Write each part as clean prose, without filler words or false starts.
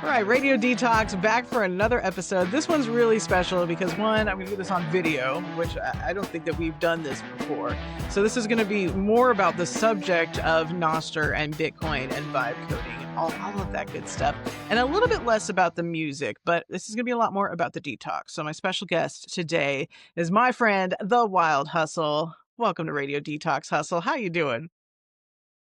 All right, Radio Detox back for another episode. This one's really special because one, I'm going to do this on video, which I don't think that we've done this before. So this is going to be more about the subject of Nostr and Bitcoin and vibe coding and all of that good stuff, and a little bit less about the music, but this is going to be a lot more about the detox. So my special guest today is my friend, The Wild Hustle. Welcome to Radio Detox, Hustle. How you doing?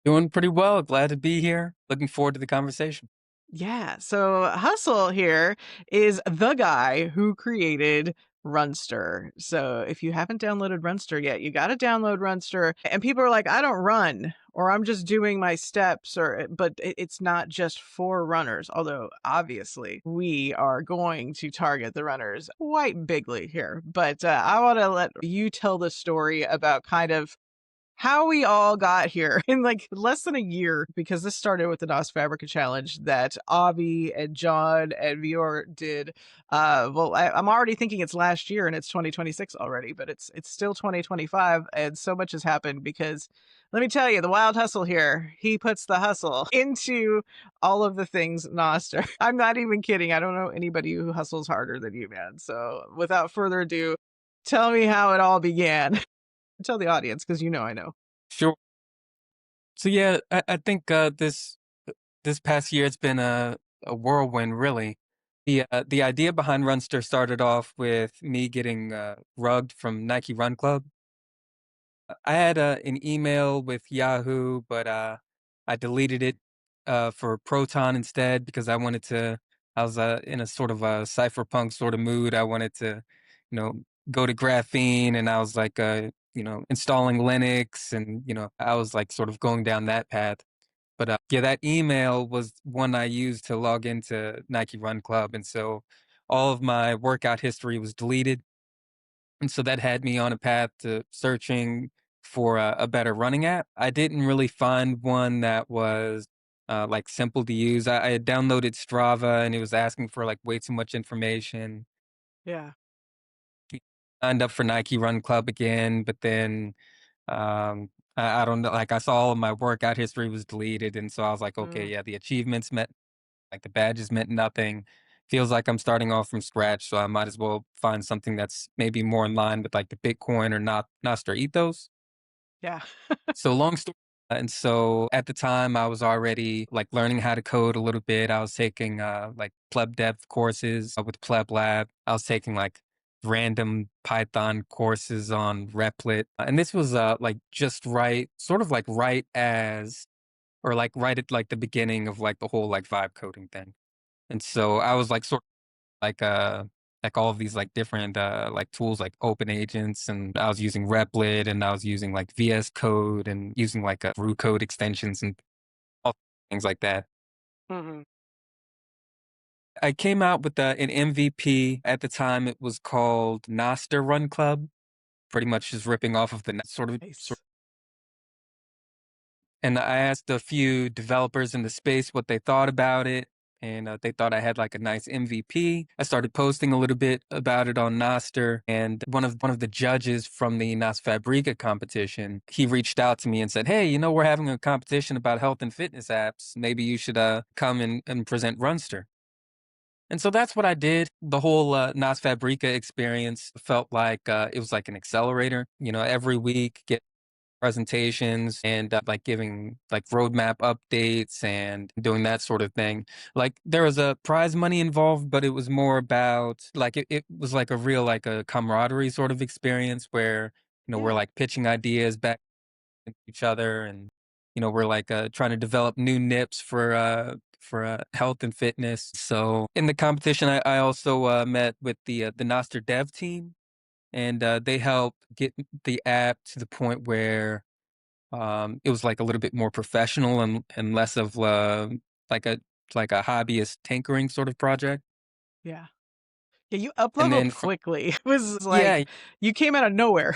Doing pretty well. Glad to be here. Looking forward to the conversation. Yeah, so Hustle here is the guy who created RUNSTR. So if you haven't downloaded RUNSTR yet, you got to download RUNSTR. And people are like, I don't run, or I'm just doing my steps, but it's not just for runners. Although obviously we are going to target the runners quite bigly here. But I want to let you tell the story about kind of how we all got here in like less than a year, because this started with the NOS Fabrica challenge that Avi and John and Vior did. I'm already thinking it's last year and it's 2026 already, but it's still 2025, and so much has happened because let me tell you, the Wild Hustle here, he puts the hustle into all of the things Nostr. I'm not even kidding. I don't know anybody who hustles harder than you, man. So without further ado, tell me how it all began. Tell the audience, because I know. Sure. So yeah, I think this past year it's been a whirlwind, really. The idea behind Runster started off with me getting rugged from Nike Run Club. I had an email with Yahoo, but I deleted it for Proton instead because I was in a sort of a cypherpunk sort of mood. I wanted to, you know, go to Graphene, and I was like, installing Linux, and I was like sort of going down that path. But yeah, that email was one I used to log into Nike Run Club, and so all of my workout history was deleted. And so that had me on a path to searching for a better running app. I didn't really find one that was like simple to use. I had downloaded Strava and it was asking for like way too much information. Yeah. Signed up for Nike Run Club again, but then I don't know, like I saw all of my workout history was deleted. And so I was like, okay, Mm, yeah, the achievements meant like the badges meant nothing. Feels like I'm starting off from scratch, so I might as well find something that's maybe more in line with like the Bitcoin or not Nostr ethos. yeah. So long story. And so at the time I was already like learning how to code a little bit. I was taking like pleb dev courses with Pleb Lab. I was taking like random Python courses on Replit. And this was like just right, sort of like right as or like right at like the beginning of like the whole like vibe coding thing. And so I was like sort of like all of these like different like tools like open agents, and I was using Replit, and I was using like VS Code and using like root code extensions and all things like that. Hmm. I came out with an MVP at the time. It was called Nostr Run Club, pretty much just ripping off of the Nice. and I asked a few developers in the space what they thought about it, and they thought I had like a nice MVP. I started posting a little bit about it on Nostr, and one of the judges from the Nas Fabrica competition, he reached out to me and said, "Hey, we're having a competition about health and fitness apps. Maybe you should come and present Runster." And so that's what I did. The whole Nas Fabrica experience felt like it was like an accelerator. Every week get presentations and like giving like roadmap updates and doing that sort of thing. Like there was a prize money involved, but it was more about like it was like a real like a camaraderie sort of experience where we're Yeah. like pitching ideas back to each other, and we're like trying to develop new nips for health and fitness. So in the competition, I also met with the Noster dev team, and they helped get the app to the point where it was like a little bit more professional and less of like a like a hobbyist tinkering sort of project. Yeah. Yeah, you And up-leveled then from quickly. It was like yeah, you came out of nowhere.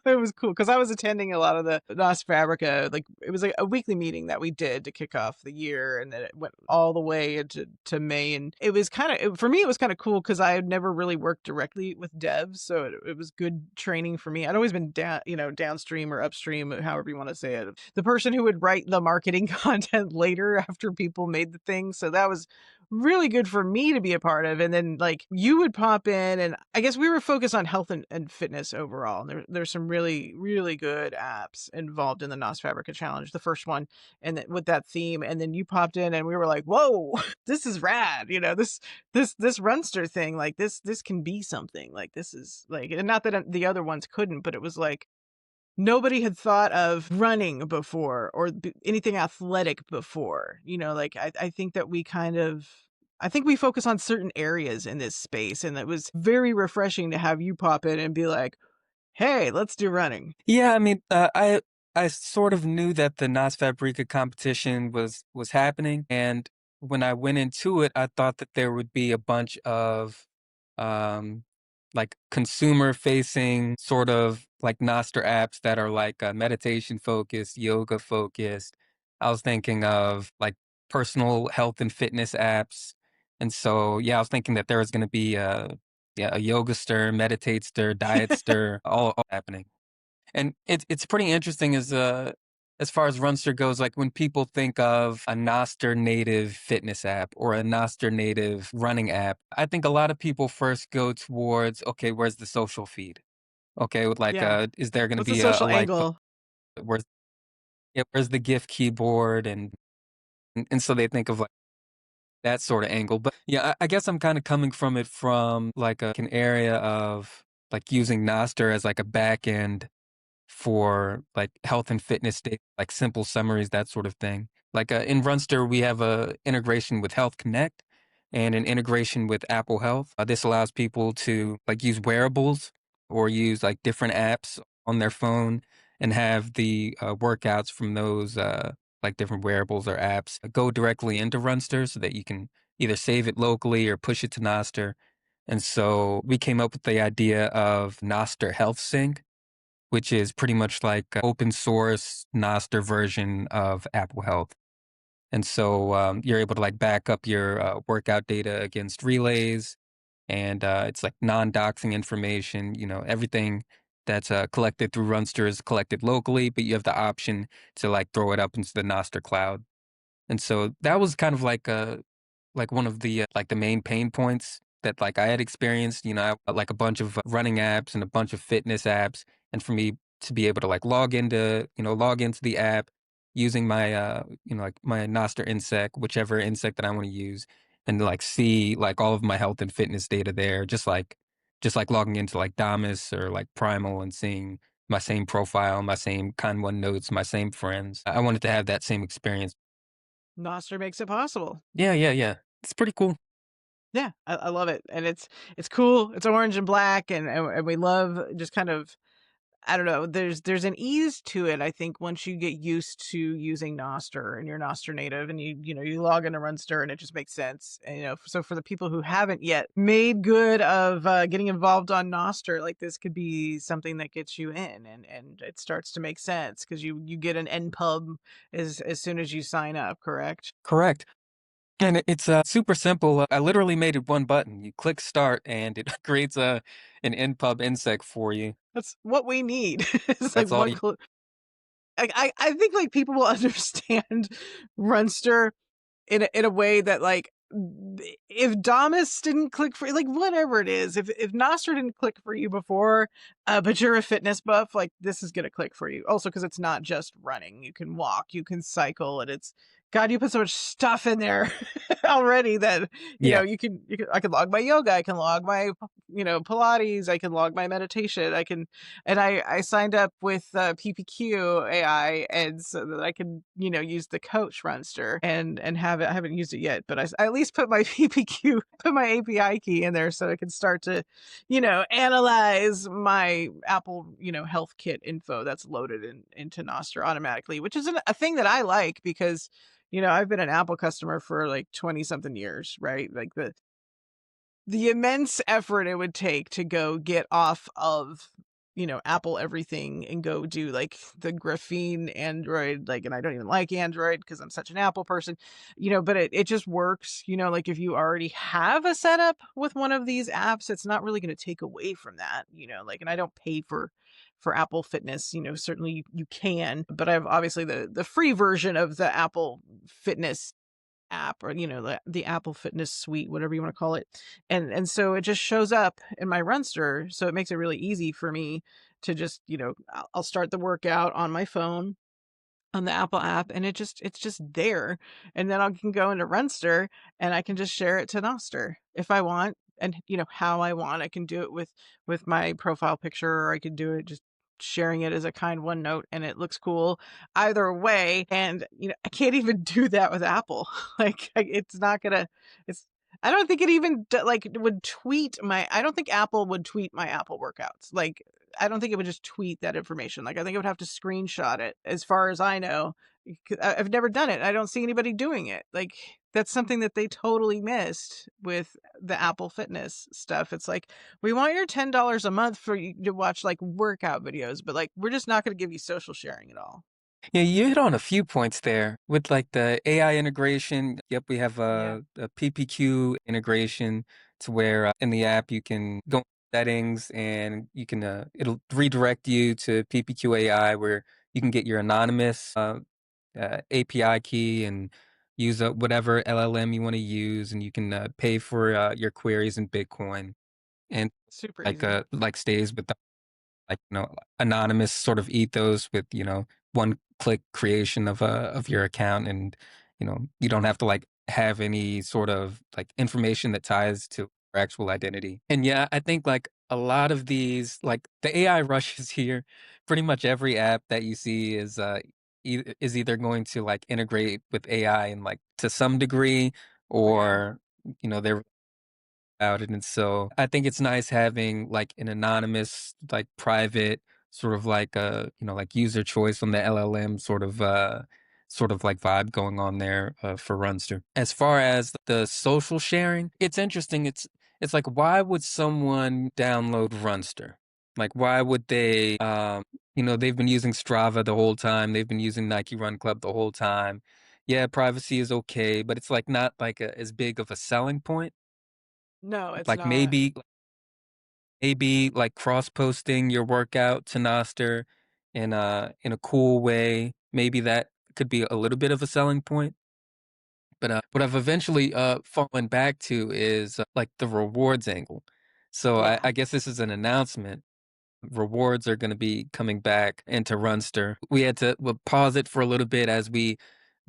It was cool because I was attending a lot of the NOS Fabrica. Like it was like a weekly meeting that we did to kick off the year, and then it went all the way into May. And it was kind of for me, it was kind of cool because I had never really worked directly with devs, so it was good training for me. I'd always been downstream or upstream, however you want to say it. The person who would write the marketing content later after people made the thing. So that was really good for me to be a part of. And then like you would pop in, and I guess we were focused on health and fitness overall. And there's some really, really good apps involved in the NOS Fabrica Challenge, the first one, and with that theme. And then you popped in and we were like, whoa, this is rad. This Runster thing, like this can be something. Like this is like, and not that the other ones couldn't, but it was like nobody had thought of running before or anything athletic before. Like I think that I think we focus on certain areas in this space, and it was very refreshing to have you pop in and be like, "Hey, let's do running." Yeah, I mean, I sort of knew that the Nas Fabrica competition was happening, and when I went into it, I thought that there would be a bunch of um, like consumer facing sort of like Noster apps that are like meditation focused, yoga focused. I was thinking of like personal health and fitness apps, and so yeah, I was thinking that there was going to be a yoga stir, meditate stir, diet stir, all happening. And it's pretty interesting as far as Runster goes, like when people think of a Noster native fitness app or a Noster native running app, I think a lot of people first go towards, okay, where's the social feed? Okay, with like Yeah. is there gonna What's the be a social like angle? where's yeah, where's the GIF keyboard and so they think of like that sort of angle. But yeah, I guess I'm kind of coming from it from like an area of like using Noster as like a back end for like health and fitness data, like simple summaries, that sort of thing. Like in Runster, we have a integration with Health Connect and an integration with Apple Health. This allows people to like use wearables or use like different apps on their phone and have the workouts from those like different wearables or apps go directly into Runster so that you can either save it locally or push it to Noster. And so we came up with the idea of Noster Health Sync, which is pretty much like a open source Noster version of Apple Health. And so you're able to like back up your workout data against relays, and it's like non-doxing information. Everything that's collected through Runster is collected locally, but you have the option to like throw it up into the Noster cloud. And so that was kind of like one of the like the main pain points that like I had experienced, like a bunch of running apps and a bunch of fitness apps, and for me to be able to like log into the app using my like my Noster insect, whichever insect that I want to use, and like see like all of my health and fitness data there, just like logging into like Damus or like Primal and seeing my same profile, my same Con One notes, my same friends. I wanted to have that same experience. Nostr makes it possible. Yeah, yeah, yeah. It's pretty cool. Yeah, I love it, and it's cool. It's orange and black, and we love just kind of, I don't know. There's an ease to it. I think once you get used to using Nostr and you're Nostr native, and you log into Runster, and it just makes sense. And so for the people who haven't yet made good of getting involved on Nostr, like this could be something that gets you in, and it starts to make sense because you get an NPub as soon as you sign up. Correct? Correct. And it's super simple. I literally made it one button. You click start and it creates an npub insect for you. That's what we need. It's like That's all one. you I think like people will understand Runster in a way that like if Damus didn't click for like whatever it is, if Nostr didn't click for you before, but you're a fitness buff, like this is gonna click for you. Also, because it's not just running. You can walk, you can cycle, and it's God, you put so much stuff in there already that Yeah. you can I can log my yoga, I can log my Pilates, I can log my meditation, and I signed up with PPQ AI, and so that I can use the coach Runster and have it. I haven't used it yet, but I at least put my PPQ, put my API key in there so I can start to analyze my Apple health kit info that's loaded into Nostr automatically, which is a thing that I like because I've been an Apple customer for like 20 something years, right? Like the immense effort it would take to go get off of Apple everything and go do like the graphene Android, like, and I don't even like Android because I'm such an Apple person, but it just works, like if you already have a setup with one of these apps, it's not really going to take away from that, like, and I don't pay for Apple Fitness, certainly you can, but I have obviously the free version of the Apple Fitness app, or the Apple Fitness Suite, whatever you want to call it. And so it just shows up in my Runster, so it makes it really easy for me to just, I'll start the workout on my phone on the Apple app, and it's just there. And then I can go into Runster and I can just share it to Noster if I want, and how I want. I can do it with my profile picture, or I could do it just sharing it as a kind OneNote, and it looks cool either way. And I can't even do that with Apple. Like, it's not gonna. It's I don't think it even would tweet my. I don't think Apple would tweet my Apple workouts. Like, I don't think it would just tweet that information. Like, I think it would have to screenshot it, as far as I know. I've never done it. I don't see anybody doing it. Like, that's something that they totally missed with the Apple Fitness stuff. It's like, we want your $10 a month for you to watch like workout videos, but like, we're just not going to give you social sharing at all. Yeah, you hit on a few points there with like the AI integration. Yep, we have Yeah, a PPQ integration to where in the app you can go in settings and you can it'll redirect you to PPQ AI where you can get your anonymous API key and use whatever LLM you want to use, and you can pay for your queries in Bitcoin and super easy. like stays with like anonymous sort of ethos with one click creation of your account, and you don't have to like have any sort of like information that ties to your actual identity. And yeah, I think like a lot of these like the AI rushes here, pretty much every app that you see is is either going to like integrate with AI and like to some degree, Oh yeah. or they're about it. And so I think it's nice having like an anonymous, like private sort of like like user choice on the LLM sort of like vibe going on there for Runster. As far as the social sharing, it's interesting. It's like why would someone download Runster? Like why would they they've been using Strava the whole time. They've been using Nike Run Club the whole time. Yeah, privacy is okay, but it's like not like as big of a selling point. No, it's Like not. maybe like cross posting your workout to Noster in a cool way. Maybe that could be a little bit of a selling point. But what I've eventually fallen back to is like the rewards angle. So Yeah. I guess this is an announcement. Rewards are going to be coming back into Runster. We had to we'll pause it for a little bit as we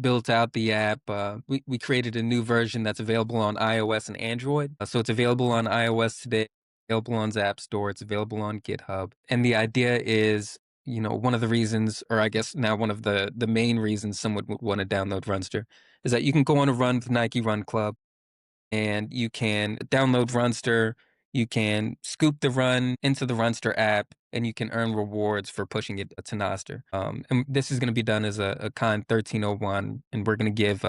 built out the app. We created a new version that's available on iOS and Android. So it's available on iOS today, available on the App Store, it's available on GitHub. And the idea is, one of the reasons, or I guess now one of the main reasons someone would want to download Runster is that you can go on a run with Nike Run Club and you can download Runster. You can scoop the run into the Runster app, and you can earn rewards for pushing it to Noster. And this is going to be done as a kind 1301, and we're going to give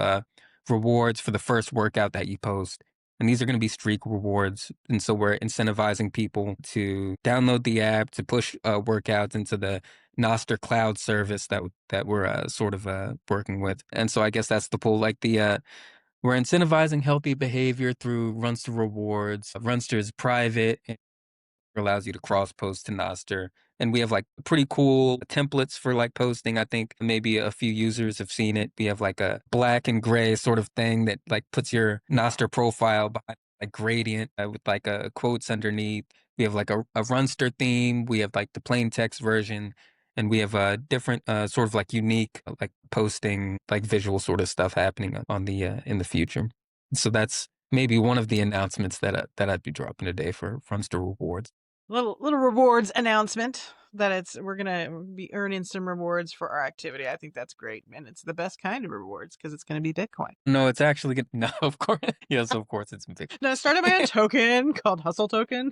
rewards for the first workout that you post. And these are going to be streak rewards. And so we're incentivizing people to download the app to push workouts into the Noster cloud service that we're sort of working with. And so I guess that's the pull. Like we're incentivizing healthy behavior through Runster rewards. Runster is private and allows you to cross post to Noster. And we have like pretty cool templates for like posting. I think maybe a few users have seen it. We have like a black and gray sort of thing that like puts your Noster profile behind like gradient with like a quotes underneath. We have like a Runster theme. We have like the plain text version. And we have a different sort of like unique like posting like visual sort of stuff happening on the in the future. So that's maybe one of the announcements that I'd be dropping today for Runster rewards. Little rewards announcement that we're gonna be earning some rewards for our activity. I think that's great, and it's the best kind of rewards because it's gonna be Bitcoin. No, it's actually good. No, of course. Yes, of course it's big. No, I started my own token called Hustle Token.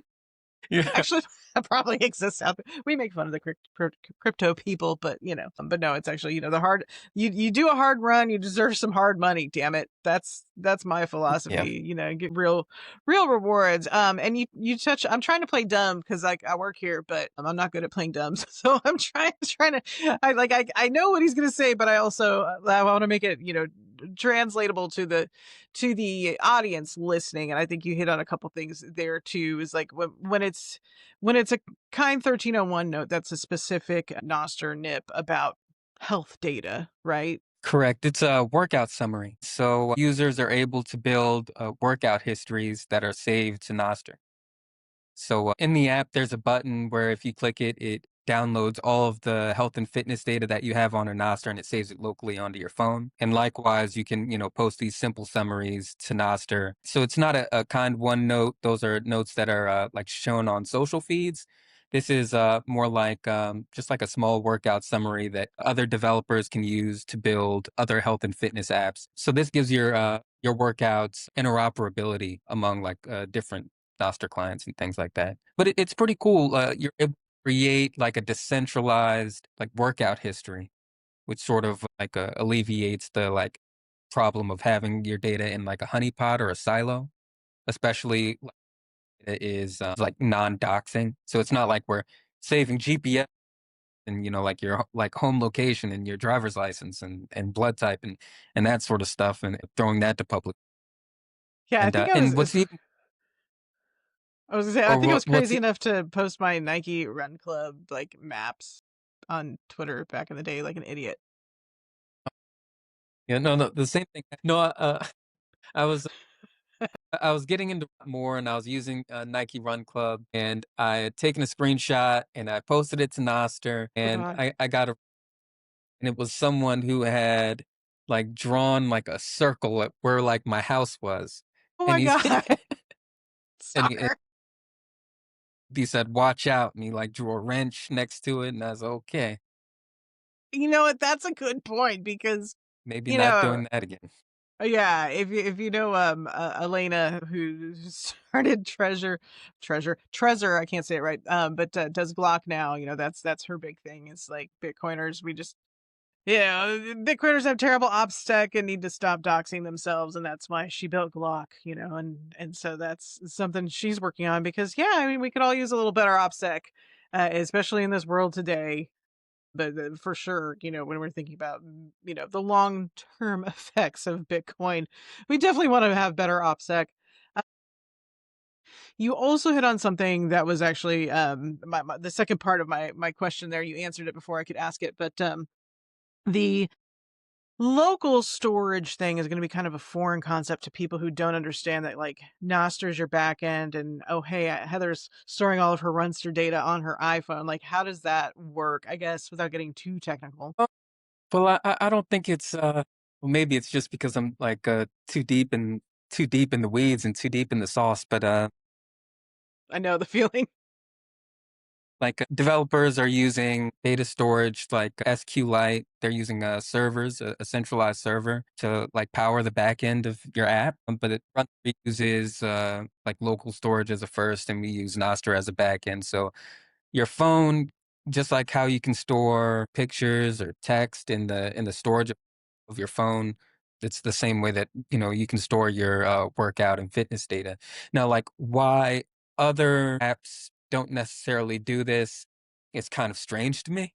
Yeah. Actually, that probably exists out there. We make fun of the crypto people, but but no, it's actually the hard. You do a hard run, you deserve some hard money. Damn it, that's my Yeah. philosophy. Get real rewards. And you touch. I'm trying to play dumb because like I work here, but I'm not good at playing dumb. So I'm trying to. I know what he's gonna say, but I also I want to make it translatable to the audience listening. And I think you hit on a couple things there too, is like when it's a kind 1301 note, that's a specific Noster nip about health data, right? Correct. It's a workout summary. So users are able to build workout histories that are saved to Noster. So in the app, there's a button where if you click it, it downloads all of the health and fitness data that you have on a Nostr and it saves it locally onto your phone. And likewise, you can, post these simple summaries to Nostr. So it's not a kind one note. Those are notes that are like shown on social feeds. This is more like just like a small workout summary that other developers can use to build other health and fitness apps. So this gives your workouts interoperability among like different Nostr clients and things like that. But it's pretty cool. You're able to create like a decentralized like workout history, which sort of like alleviates the like problem of having your data in like a honeypot or a silo, especially like, it is like non-doxing. So it's not like we're saving GPS and like your like home location and your driver's license and blood type and that sort of stuff and throwing that to public. Yeah, I think And what's even I was gonna say I or think I was what's crazy enough to post my Nike Run Club like maps on Twitter back in the day like an idiot. yeah, no, the same thing. No, I was I was getting into more and I was using Nike Run Club and I had taken a screenshot and I posted it to Noster Oh and god. I got a and it was someone who had like drawn like a circle at where like my house was. Oh And my he's god. and Stalker. he said, "Watch out." And he like drew a wrench next to it and I was okay. You know what? That's a good point because Maybe you not know, doing that again. yeah, if you know Elena who started Trezor, I can't say it right. But does Glock now, that's her big thing. It's like Bitcoiners, we just Bitcoiners have terrible OPSEC and need to stop doxing themselves, and that's why she built Glock, and so that's something she's working on because yeah, I mean we could all use a little better OPSEC, especially in this world today. But for sure, when we're thinking about the long term effects of Bitcoin, we definitely want to have better OPSEC. Uh, you also hit on something that was actually the second part of my question there. You answered it before I could ask it, but the local storage thing is going to be kind of a foreign concept to people who don't understand that like Noster's your backend and oh hey Heather's storing all of her Runster data on her iPhone. Like how does that work? I guess without getting too technical. Well, I don't think it's well maybe it's just because I'm like too deep in the weeds and too deep in the sauce, but I know the feeling. like developers are using data storage like SQLite. They're using servers, a centralized server to like power the back end of your app. But it uses like local storage as a first, and we use Nostr as a back end. So your phone, just like how you can store pictures or text in the storage of your phone, it's the same way that you can store your workout and fitness data. Now, like why other apps don't necessarily do this, it's kind of strange to me.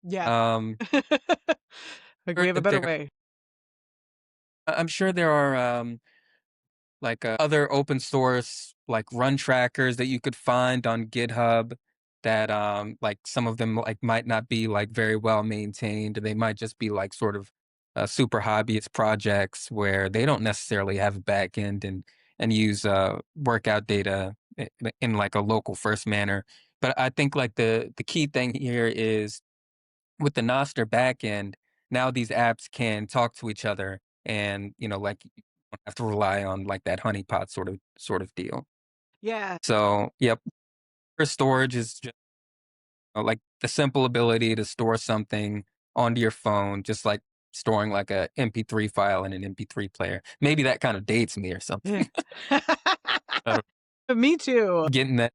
Yeah. Um, Like we sure have a that better there, way. I'm sure there are like other open source like run trackers that you could find on GitHub that like some of them like might not be like very well maintained. They might just be like sort of super hobbyist projects where they don't necessarily have a back end and use workout data in like a local first manner. But I think like the key thing here is with the Nostr backend, now these apps can talk to each other and, like you don't have to rely on like that honeypot sort of deal. Yeah. So, yep, for storage is just like the simple ability to store something onto your phone, just like storing like a MP3 file in an MP3 player. Maybe that kind of dates me or Yeah. something. I don't- Me too. Getting that.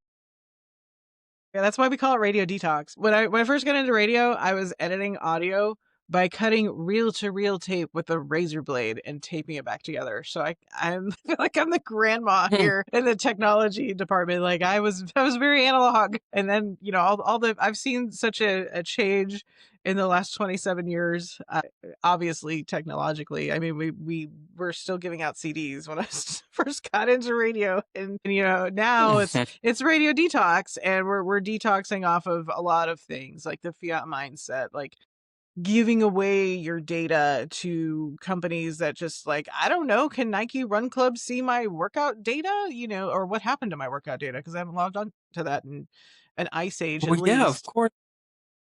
Yeah, that's why we call it radio detox. When I first got into radio, I was editing audio by cutting reel to reel tape with a razor blade and taping it back together. So I'm I feel like I'm the grandma here in the technology department. Like I was very analog, and then all the I've seen such a change in the last 27 years. Obviously, technologically, I mean we were still giving out CDs when I first got into radio, and now it's radio detox and we're detoxing off of a lot of things like the fiat mindset, like giving away your data to companies that just like, I don't know, can Nike Run Club see my workout data, or what happened to my workout data? Because I haven't logged on to that in an ice age at Well, yeah, of least. course.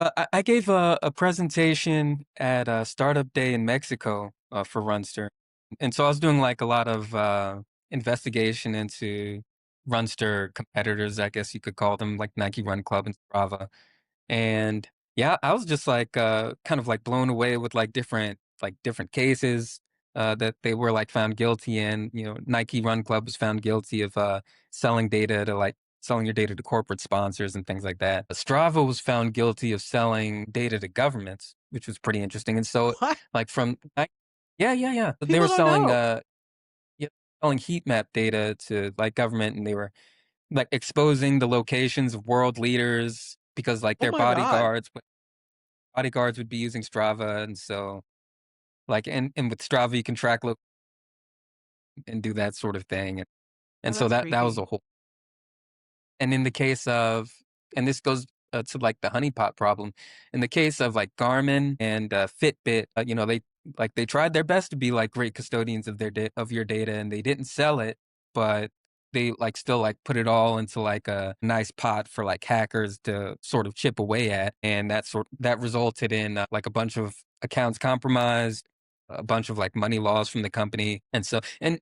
I gave a presentation at a startup day in Mexico for Runster, and so I was doing like a lot of investigation into Runster competitors, I guess you could call them, like Nike Run Club and Strava. And yeah, I was just like kind of like blown away with like different cases that they were like found guilty in. Nike Run Club was found guilty of selling data to like selling your data to corporate sponsors and things like that. Strava was found guilty of selling data to governments, which was pretty interesting. And so What? like yeah, yeah, yeah. They People were don't selling know. yeah, selling heat map data to like government, and they were like exposing the locations of world leaders because like Oh their my God. bodyguards would be using Strava, and so like and with Strava you can track and do that sort of thing, Oh, and so that's that was creepy. a whole. And in the case of, and this goes to like the honeypot problem, in the case of like Garmin and Fitbit, they tried their best to be like great custodians of of your data, and they didn't sell it, but they like still like put it all into like a nice pot for like hackers to sort of chip away at, and that resulted in like a bunch of accounts compromised, a bunch of like money lost from the company, and so and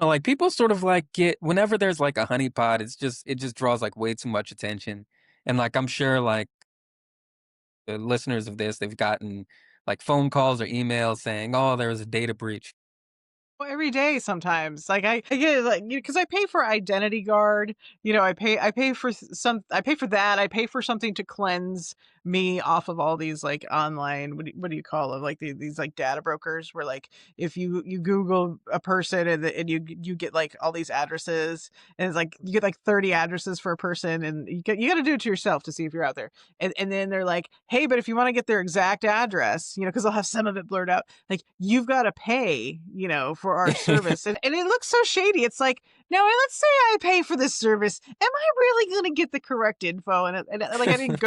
like people sort of like get whenever there's like a honeypot, it just draws like way too much attention. And like I'm sure like the listeners of this, they've gotten like phone calls or emails saying, "Oh, there was a data breach." Well, every day sometimes. Like I get it, like, because I pay for Identity Guard. I pay for I pay for that. I pay for something to cleanse me off of all these like online, what do you call them? Like these like data brokers where like if you Google a person and you get like all these addresses, and it's like you get like 30 addresses for a person, and you got to do it to yourself to see if you're out there. And then they're like, "Hey, but if you want to get their exact address, because they'll have some of it blurred out, like you've got to pay, for our service." And it looks so shady. It's like, now let's say I pay for this service. Am I really going to get the correct info? And like, I didn't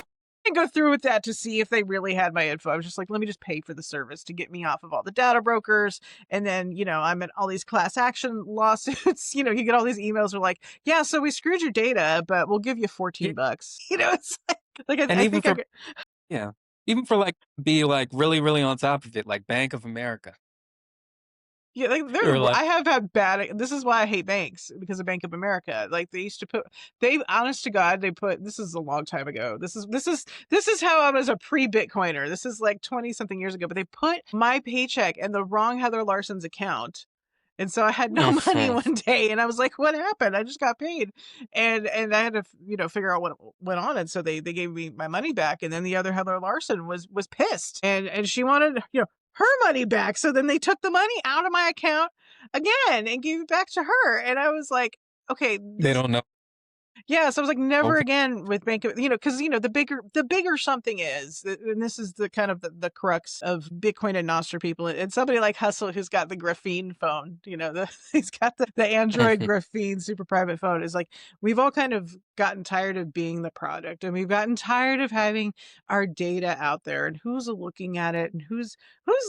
go through with that to see if they really had my info. I was just like, let me just pay for the service to get me off of all the data brokers. And then, I'm in all these class action lawsuits. You get all these emails where like, yeah, so we screwed your data, but we'll give you Yeah, 14 bucks. It's like and I even think I for yeah, even for like be like really really on top of it, like Bank of America Yeah, like or like I have had bad. This is why I hate banks, because of Bank of America. Like they used to put, honest to God, they put. This is a long time ago. This is how I was a pre-Bitcoiner. This is like 20 something years ago. But they put my paycheck in the wrong Heather Larson's account. And so I had no money Mhm. one day, and I was like, "What happened? I just got paid," and I had to, figure out what went on. And so they gave me my money back, and then the other Heather Larson was pissed, and she wanted, her money back. So then they took the money out of my account again and gave it back to her, and I was like, "Okay, They don't know. yeah." So I was like, never Okay. again with Bank of, because the bigger something is, and this is the kind of the crux of Bitcoin and Nostr people, and somebody like Hustle who's got the graphene phone, he's got the Android graphene super private phone, is like, we've all kind of gotten tired of being the product, and we've gotten tired of having our data out there, and who's looking at it, and who's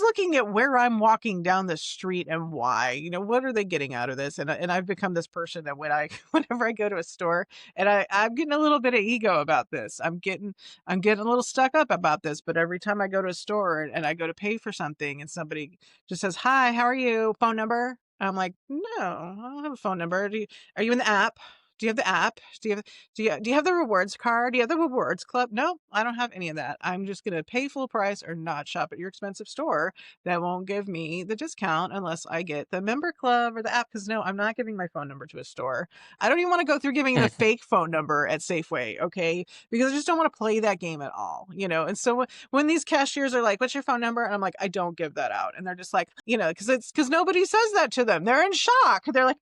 looking at where I'm walking down the street and why, what are they getting out of this? And I've become this person that whenever I go to a store, and I'm getting a little bit of ego about this. I'm getting a little stuck up about this. But every time I go to a store and I go to pay for something, and somebody just says, "Hi, how are you? Phone number?" I'm like, "No, I don't have a phone number. Are you in the app? Do you have the app? Do you have the rewards card? Do you have the rewards club?" No, I don't have any of that. I'm just gonna pay full price or not shop at your expensive store that won't give me the discount unless I get the member club or the app. Because no, I'm not giving my phone number to a store. I don't even want to go through giving the fake phone number at Safeway, okay? Because I just don't want to play that game at all. And so when these cashiers are like, "What's your phone number?" And I'm like, "I don't give that out." And they're just like, because nobody says that to them. They're in shock. They're like,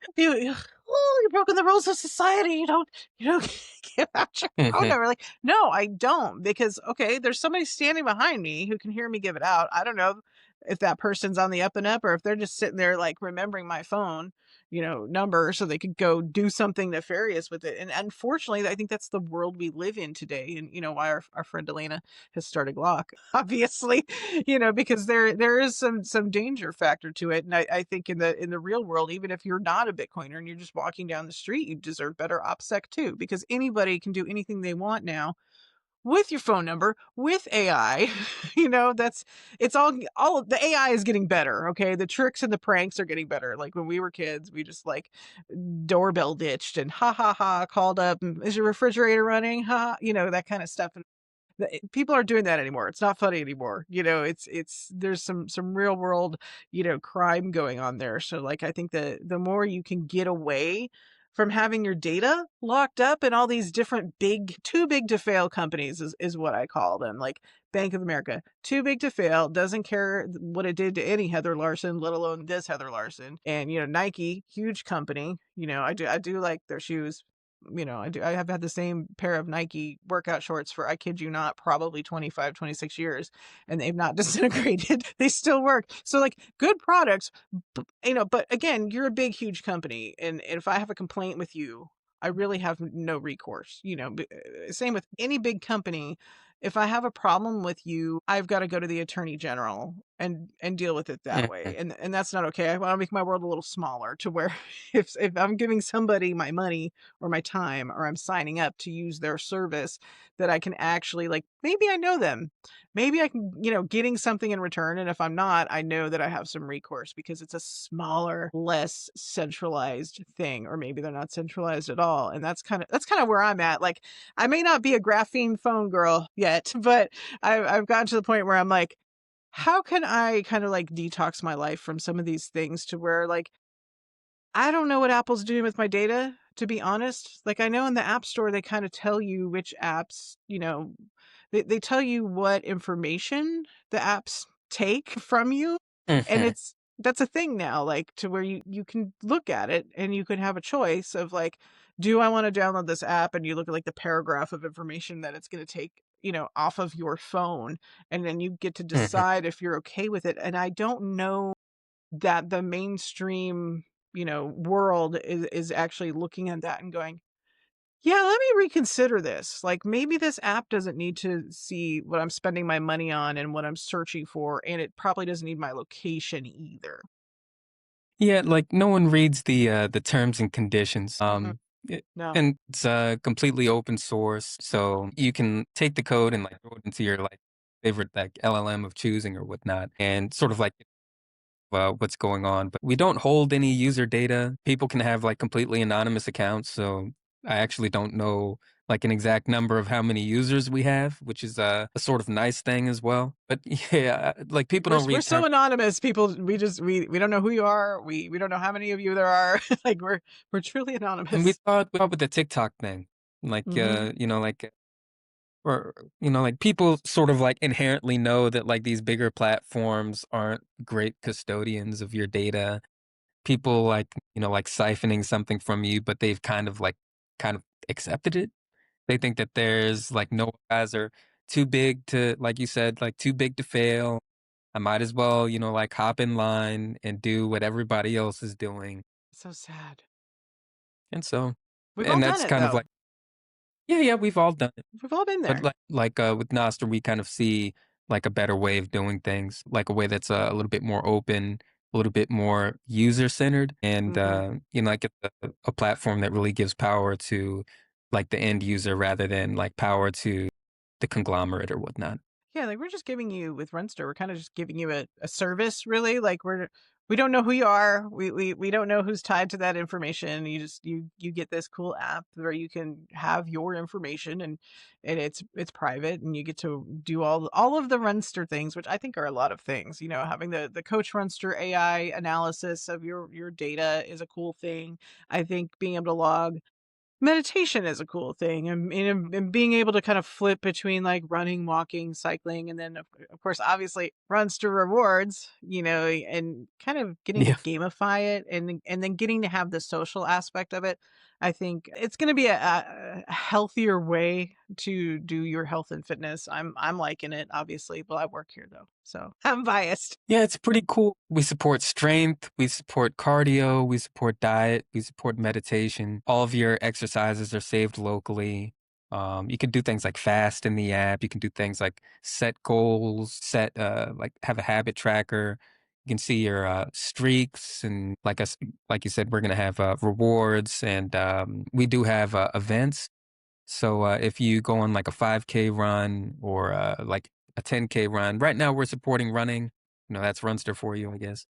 "Oh, you've broken the rules of society. You don't give out your phone number." Like, no, I don't, because okay, there's somebody standing behind me who can hear me give it out. I don't know. if that person's on the up and up or if they're just sitting there like remembering my phone, number so they could go do something nefarious with it. And unfortunately, I think that's the world we live in today. And why our friend Elena has started Glock, obviously, because there is some danger factor to it. And I think in the real world, even if you're not a Bitcoiner and you're just walking down the street, you deserve better OPSEC too, because anybody can do anything they want now with your phone number, with AI. That's it's all of the AI is getting better. Okay. The tricks and the pranks are getting better. Like when we were kids, we just like doorbell ditched and ha ha ha called up. Is your refrigerator running? Ha, that kind of stuff. People aren't doing that anymore. It's not funny anymore. It's there's some real world, crime going on there. So like I think the more you can get away from having your data locked up in all these different too big to fail companies is what I call them. Like Bank of America, too big to fail, doesn't care what it did to any Heather Larson, let alone this Heather Larson. And Nike, huge company. I do like their shoes. I have had the same pair of Nike workout shorts for, I kid you not, probably 25, 26 years, and they've not disintegrated. They still work. So like good products, but again, you're a big, huge company. And if I have a complaint with you, I really have no recourse. Same with any big company. If I have a problem with you, I've got to go to the attorney general and deal with it that Mhm. way. And that's not okay. I want to make my world a little smaller to where if I'm giving somebody my money or my time or I'm signing up to use their service, that I can actually like maybe I know them. Maybe I can, getting something in return. And if I'm not, I know that I have some recourse because it's a smaller, less centralized thing. Or maybe they're not centralized at all. And that's kind of where I'm at. Like I may not be a graphene phone girl yet, but I've gotten to the point where I'm like, how can I kind of like detox my life from some of these things to where like I don't know what Apple's doing with my data, to be honest. Like I know in the App Store they kind of tell you which apps, they tell you what information the apps take from you. And Mhm. that's a thing now, like to where you can look at it and you can have a choice of like, do I want to download this app? And you look at like the paragraph of information that it's going to take, off of your phone. And then you get to Mhm. decide if you're okay with it. And I don't know that the mainstream, world is actually looking at that and going, yeah, let me reconsider this. Like maybe this app doesn't need to see what I'm spending my money on and what I'm searching for, and it probably doesn't need my location either. Yeah, like no one reads the terms and conditions. Mm-mm, no. And it's completely open source, so you can take the code and like throw it into your like favorite like LLM of choosing or whatnot, and sort of like what's going on. But we don't hold any user data. People can have like completely anonymous accounts, so I actually don't know like an exact number of how many users we have, which is a sort of nice thing as well. But yeah, like people We're don't we're read so terms. anonymous, people. We don't know who you are. We don't know how many of you there are. Like we're truly And we anonymous. thought with the TikTok thing, like Hmm. like or like people sort of like inherently know that like these bigger platforms aren't great custodians of your data. People like like siphoning something from you, but they've kind of accepted it. They think that there's like no guys are too big to, like you said, like too big to fail. I might as well, like hop in line and do what everybody else is doing. So sad. And so, We've all and done that's it kind of though. like, yeah, yeah, we've all done it. We've all been But there. with Nostr, we kind of see like a better way of doing things, like a way that's a little bit more open, a little bit more user centered, and Hmm. like a platform that really gives power to like the end user rather than like power to the conglomerate or whatnot. Yeah, like we're just giving you with Runster, we're kind of just giving you a service, really. Like we don't know who you are. We don't know who's tied to that information. You get this cool app where you can have your information and it's private and you get to do all of the Runster things, which I think are a lot of things. Having the Coach Runster AI analysis of your data is a cool thing. I think being able to log meditation is a cool thing, and being able to kind of flip between, like, running, walking, cycling, and then, of course, obviously, runs to rewards, and kind of getting to Yeah. gamify it and then getting to have the social aspect of it. I think it's going to be a healthier way to do your health and fitness. I'm liking it, obviously. Well, I work here though, so I'm biased. Yeah, it's pretty cool. We support strength, we support cardio, we support diet, we support meditation. All of your exercises are saved locally. You can do things like fast in the app. You can do things like set goals, set like have a habit tracker. You can see your streaks, and like you said, we're gonna have rewards, and we do have events. So if you go on like a 5K run or like a 10K run, right now we're supporting running. That's Runster for you, I guess.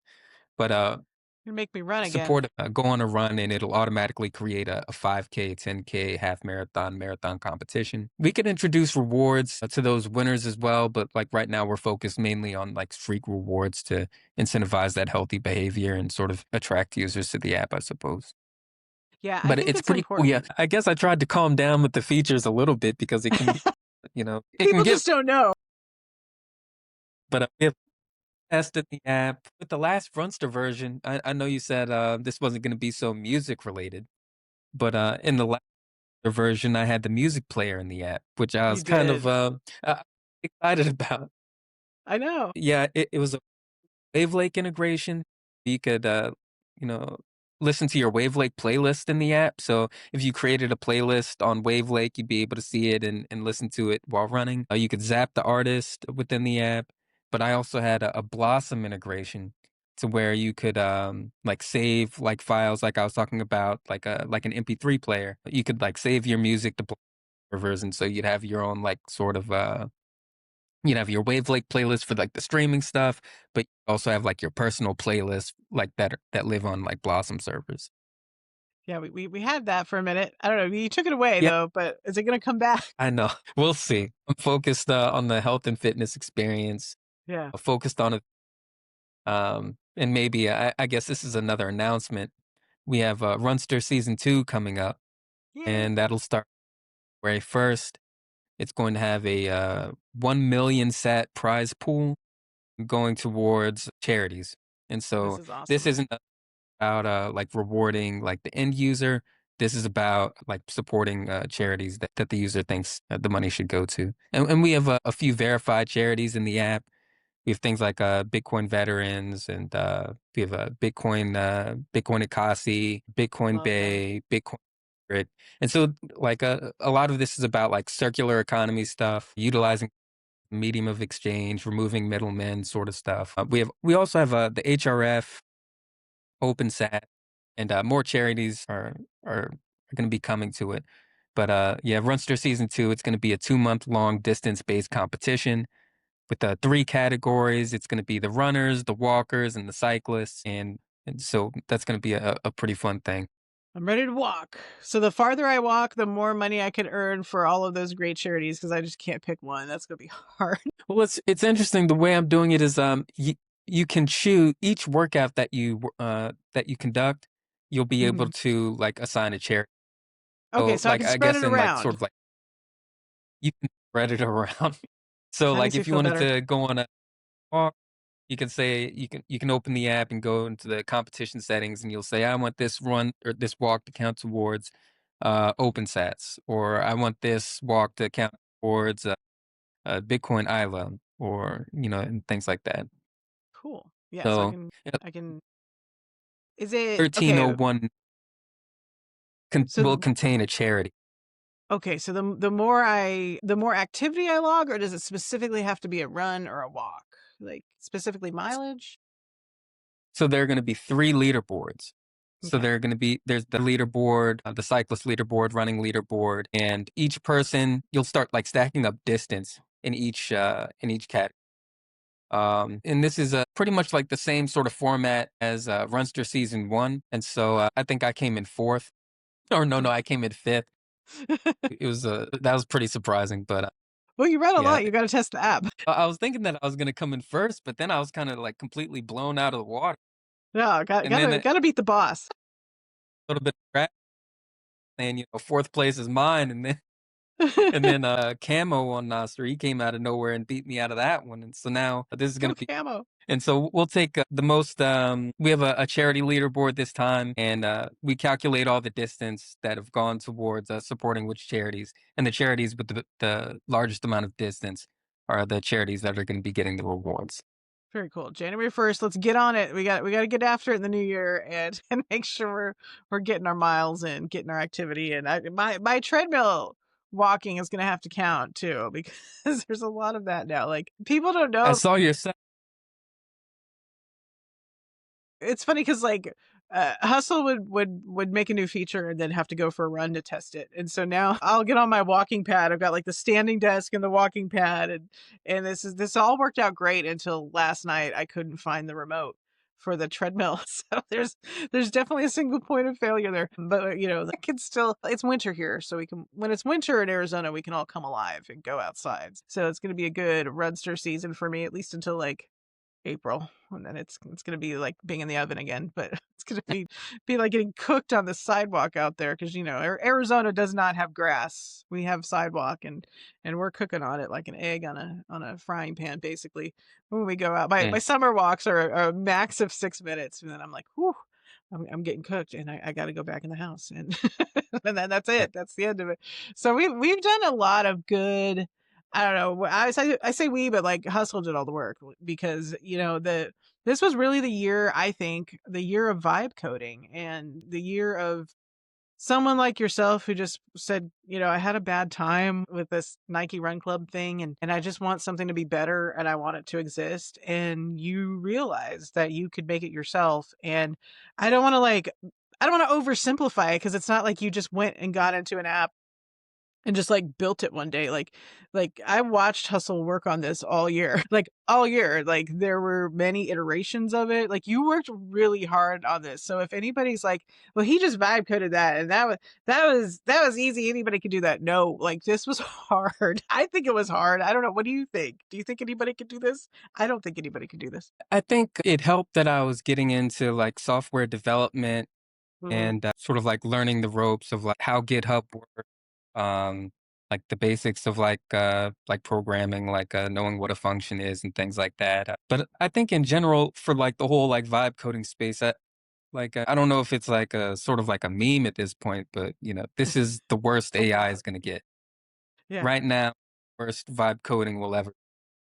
But You make me run again. support go on a run and it'll automatically create a 5K, 10K, half marathon, marathon competition. We could introduce rewards to those winners as well, but like right now we're focused mainly on like streak rewards to incentivize that healthy behavior and sort of attract users to the app, I suppose. Yeah, I But think it's it's pretty cool. Yeah, important. I guess I tried to calm down with the features a little bit because it can, it can People get, just don't know. but we have tested the app with the last Runster version. I know you said this wasn't going to be so music related, but in the last version, I had the music player in the app, which I You was kind of did. excited about. I know. Yeah, it was WaveLake integration. You could, you know, listen to your WaveLake playlist in the app. So if you created a playlist on WaveLake, you'd be able to see it and listen to it while running. You could zap the artist within the app. But I also had a Blossom integration to where you could like save like files like I was talking about, like an MP3 player. You could like save your music to servers, and so you'd have your own like sort of you'd have your WaveLake playlist for like the streaming stuff, but you also have like your personal playlists like that live on like Blossom servers. Yeah, we had that for a minute. I don't know. You took it away Yeah, though, but is it going to come back? I know. We'll see. I'm focused on the health and fitness experience. Yeah. Focused on it. And maybe I guess this is another announcement. We have Runster season 2 coming up, and Yay. that'll start February 1st. It's going to have a 1 million sat prize pool going towards charities. And This so is this awesome. isn't about like rewarding like the end user. This is about like supporting charities that the user thinks the money should go to. And we have a few verified charities in the app. We have things like Bitcoin veterans, and we have Bitcoin Akasi, Bitcoin Love them. Bay, Bitcoin. Grid. And so like a lot of this is about like circular economy stuff, utilizing medium of exchange, removing middlemen sort of stuff. We also have the HRF, OpenSat, and more charities are going to be coming to it. But yeah, Runster season 2, it's going to be a 2-month long distance based competition with 3 categories. It's going to be the runners, the walkers, and the cyclists, and so that's going to be a pretty fun thing. I'm ready to walk. So the farther I walk, the more money I could earn for all of those great charities because I just can't pick one. That's going to be hard. Well, it's interesting. The way I'm doing it is you can choose each workout that you conduct. You'll be able Mhm. to like assign a charity. Okay, So so I like can I spread guess it in like sort around. of like you can spread it around. So That like makes me if you feel wanted better. to go on a walk, you can say you can open the app and go into the competition settings, and you'll say I want this run or this walk to count towards open sats, or I want this walk to count towards Bitcoin Isla, or and things like that. Cool. Yeah, so So I can is it okay, 1301 will so contain a charity. okay, so the more activity I log, or does it specifically have to be a run or a walk? Like specifically mileage? So there are going to be 3 leaderboards. So Okay. there's the leaderboard, the cyclist leaderboard, running leaderboard, and each person you'll start like stacking up distance in each category. And this is pretty much like the same sort of format as Runster season 1. And so I think I came in fourth, or no, I came in fifth. It was that was pretty surprising, but Well, you read a yeah, lot. You got to test the app. I was thinking that I was going to come in first, but then I was kind of like completely blown out of the water. No, And then a gotta beat the boss. little bit of crap, and fourth place is mine, and then And then Camo on Nostr, he came out of nowhere and beat me out of that one. And so now this is Go gonna be camo. and so we'll take the most. We have a charity leaderboard this time, and we calculate all the distance that have gone towards supporting which charities, and the charities with the largest amount of distance are the charities that are going to be getting the rewards. Very cool. January 1st, let's get on it. We got to get after it in the new year and and make sure we're getting our miles in, getting our activity in. My treadmill walking is going to have to count too because there's a lot of that now. Like people don't I know. saw your set. It's funny because like Hustle would make a new feature and then have to go for a run to test it. And so now I'll get on my walking pad. I've got like the standing desk and the walking pad, and this all worked out great until last night. I couldn't find the remote for the treadmill. So there's definitely a single point of failure there. But you know, it's winter here, so we can when it's winter in Arizona, we can all come alive and go outside. So it's gonna be a good Runster season for me, at least until like April, and then it's gonna be like being in the oven again, but it's gonna be like getting cooked on the sidewalk out there because you know Arizona does not have grass. We have sidewalk, and we're cooking on it like an egg on a frying pan, basically. When we go out, my Mm, summer walks are a max of 6 minutes, and then I'm like, whew, I'm getting cooked, and I got to go back in the house, and and then that's yeah. it. That's the end of it. So we've done a lot of good. I don't know. I say we, but like Hustle did all the work because you know this was really the year, I think, the year of vibe coding and the year of someone like yourself who just said, you know, I had a bad time with this Nike Run Club thing, and I just want something to be better and I want it to exist. And you realize that you could make it yourself. And I don't want to like I don't want to oversimplify it because it's not like you just went and got into an app and just like built it one day. Like I watched Hustle work on this all year. Like all year. Like there were many iterations of it. Like you worked really hard on this. So if anybody's like, well, he just vibe coded that and that was easy. Anybody could do that. No, like this was hard. I think it was hard. I don't know. What do you think? Do you think anybody could do this? I don't think anybody could do this. I think it helped that I was getting into like software development Hmm. and sort of like learning the ropes of like how GitHub works, um, like the basics of like programming, like knowing what a function is and things like that. But I think in general, for like the whole like vibe coding space, I don't know if it's like a sort of like a meme at this point, but you know, this is the worst AI is going to get Yeah. right now. Worst vibe coding will ever.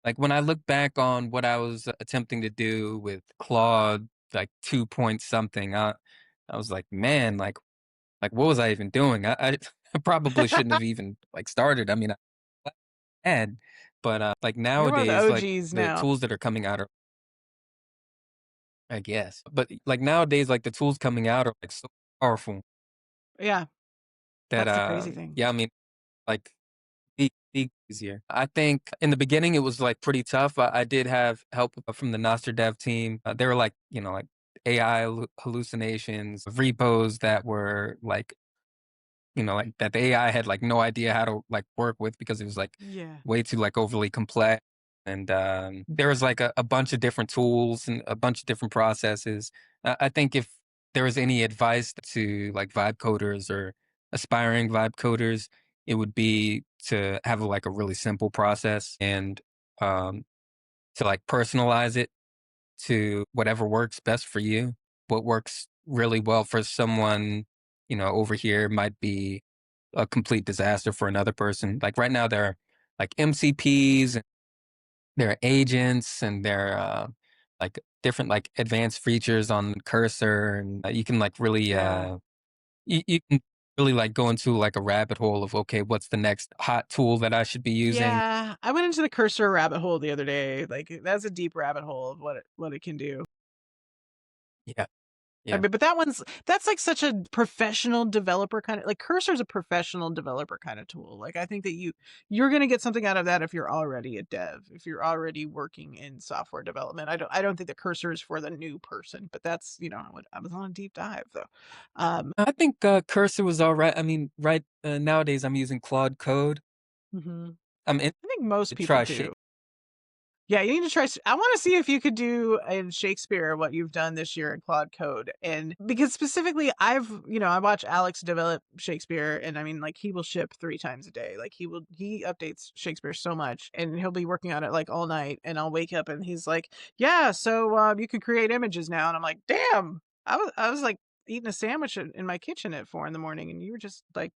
Like when I look back on what I was attempting to do with Claude, like 2 point something, I was like, man, like, what was I even doing? I I probably shouldn't have even, like, started. I mean, I had, but, like, You're one of the nowadays, like, OGs the now. tools that are coming out are I guess, but, like, nowadays, like, the tools coming out are, like, so powerful Yeah. that, That's the crazy thing. yeah, I mean, like, easier. I think in the beginning, it was, like, pretty tough. I did have help from the Nostr dev team. They were, like, you know, like, AI hallucinations, repos that were, like, you know, like that the AI had like no idea how to like work with because it was like Yeah. way too like overly complex. And there was like a bunch of different tools and a bunch of different processes. I think if there was any advice to like vibe coders or aspiring vibe coders, it would be to have like a really simple process and um, to like personalize it to whatever works best for you. What works really well for someone, you know, over here might be a complete disaster for another person. Like right now, there are like MCPs, and there are agents, and there are like different like advanced features on Cursor, and you can like really Yeah. you can really like go into like a rabbit hole of okay, what's the next hot tool that I should be using? Yeah, I went into the cursor rabbit hole the other day. Like that's a deep rabbit hole of what it can do. Yeah, I yeah. mean, but that's like such a professional developer kind of like cursor's a professional developer kind of tool. Like I think that you're gonna get something out of that if you're already a dev, if you're already working in software development. I don't think the cursor is for the new person, but that's you know I was on a deep dive though. I think Cursor was all right. I mean, right nowadays I'm using Claude Code. Mhm. I'm in I think most to people try do. Yeah, you need to try. I want to see if you could do in Shakespeare what you've done this year in Claude Code, and because specifically, I watch Alex develop Shakespeare, and I mean, like he will ship 3 times a day. Like he updates Shakespeare so much, and he'll be working on it like all night, and I'll wake up and he's like, "Yeah, so you can create images now," and I'm like, "Damn!" I was like eating a sandwich in my kitchen at 4 in the morning, and you were just like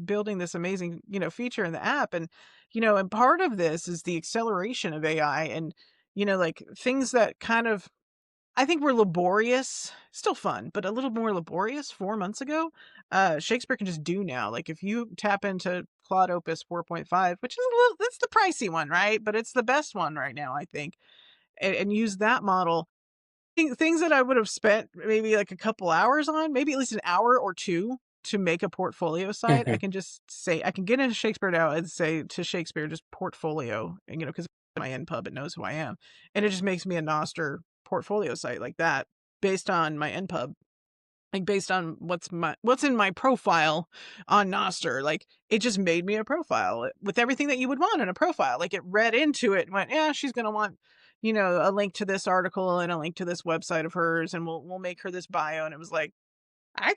building this amazing, feature in the app. And, and part of this is the acceleration of AI and, like things that kind of I think were laborious, still fun, but a little more laborious 4 months ago. Shakespeare can just do now. Like if you tap into Claude Opus 4.5, which is that's the pricey one, right? But it's the best one right now, I think. And use that model things that I would have spent maybe like a couple hours on, maybe at least an hour or 2 to make a portfolio site. I Mhm. can just say I can get into Shakespeare now and say to Shakespeare just portfolio, and, because my NPub, it knows who I am, and it just makes me a Noster portfolio site like that based on my NPub, like based on what's in my profile on Noster. Like it just made me a profile with everything that you would want in a profile. Like it read into it and went, yeah, she's gonna want, a link to this article and a link to this website of hers, and we'll make her this bio. And it was like, I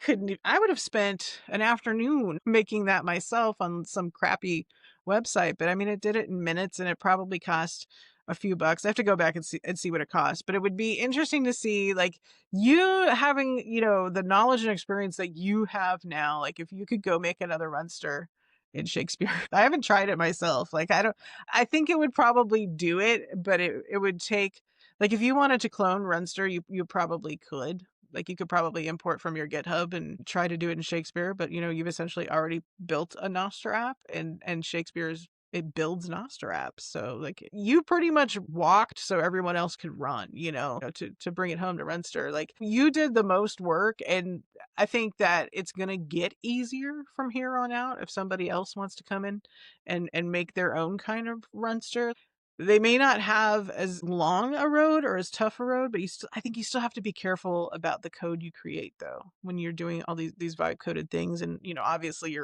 would have spent an afternoon making that myself on some crappy website, but I mean, it did it in minutes and it probably cost a few bucks. I have to go back and see what it cost, but it would be interesting to see like you having, the knowledge and experience that you have now. Like if you could go make another Runster in Shakespeare. I haven't tried it myself. Like I think it would probably do it, but it would take like if you wanted to clone Runster, you probably could, like you could probably import from your GitHub and try to do it in Shakespeare, but you've essentially already built a Nostr app, and Shakespeare's it builds Nostr apps. So like you pretty much walked so everyone else could run, to bring it home to Runster. Like you did the most work, and I think that it's gonna get easier from here on out if somebody else wants to come in and make their own kind of Runster. They may not have as long a road or as tough a road, but I think you still have to be careful about the code you create though when you're doing all these vibe coded things. And obviously